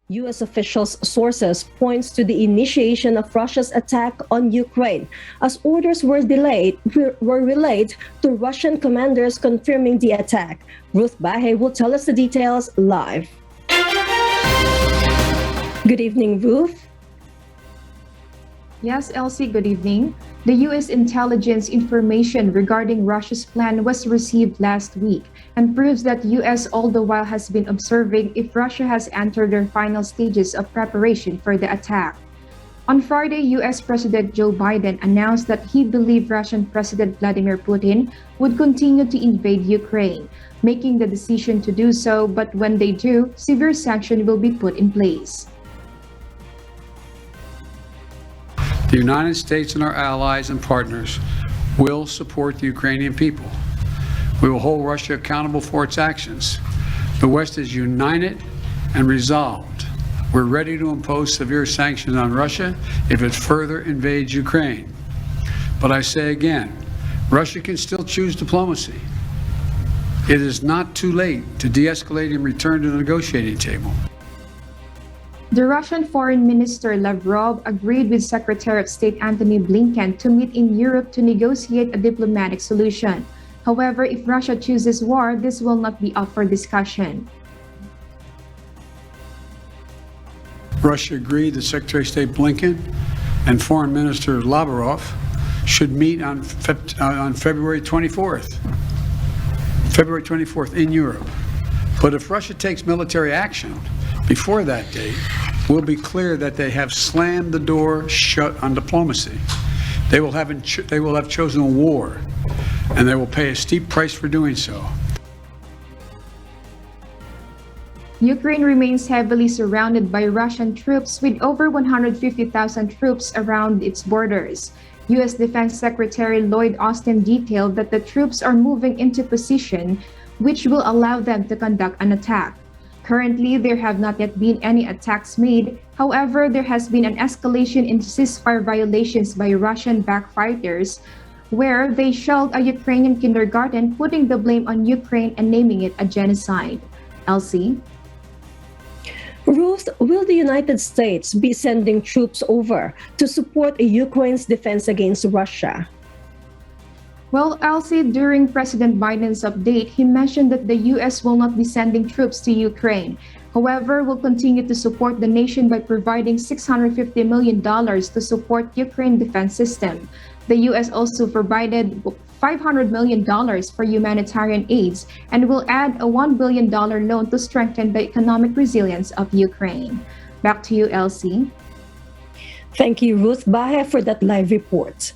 U.S. officials' sources points to the initiation of Russia's attack on Ukraine, as orders were relayed to Russian commanders confirming the attack. Ruth Bahe will tell us the details live. Good evening, Ruth. Yes, Elsie, good evening. The U.S. intelligence information regarding Russia's plan was received last week and proves that U.S. all the while has been observing if Russia has entered their final stages of preparation for the attack. On Friday, U.S. President Joe Biden announced that he believed Russian President Vladimir Putin would continue to invade Ukraine, making the decision to do so, but when they do, severe sanctions will be put in place. The United States and our allies and partners will support the Ukrainian people. We will hold Russia accountable for its actions. The West is united and resolved. We're ready to impose severe sanctions on Russia if it further invades Ukraine. But I say again, Russia can still choose diplomacy. It is not too late to de-escalate and return to the negotiating table. The Russian Foreign Minister Lavrov agreed with Secretary of State Antony Blinken to meet in Europe to negotiate a diplomatic solution. However, if Russia chooses war, this will not be up for discussion. Russia agreed that Secretary of State Blinken and Foreign Minister Lavrov should meet on February 24th in Europe. But if Russia takes military action before that date, we'll be clear that they have slammed the door shut on diplomacy. They will have chosen a war, and they will pay a steep price for doing so. Ukraine remains heavily surrounded by Russian troops with over 150,000 troops around its borders. U.S. Defense Secretary Lloyd Austin detailed that the troops are moving into position, which will allow them to conduct an attack. Currently, there have not yet been any attacks made. However, there has been an escalation in ceasefire violations by Russian-backed fighters, where they shelled a Ukrainian kindergarten, putting the blame on Ukraine and naming it a genocide. Elsie? Ruth, will the United States be sending troops over to support Ukraine's defense against Russia? Well, Elsie, during President Biden's update, he mentioned that the U.S. will not be sending troops to Ukraine. However, will continue to support the nation by providing $650 million to support Ukraine defense system. The U.S. also provided $500 million for humanitarian aids and will add a $1 billion loan to strengthen the economic resilience of Ukraine. Back to you, Elsie. Thank you, Ruth Bahe, for that live report.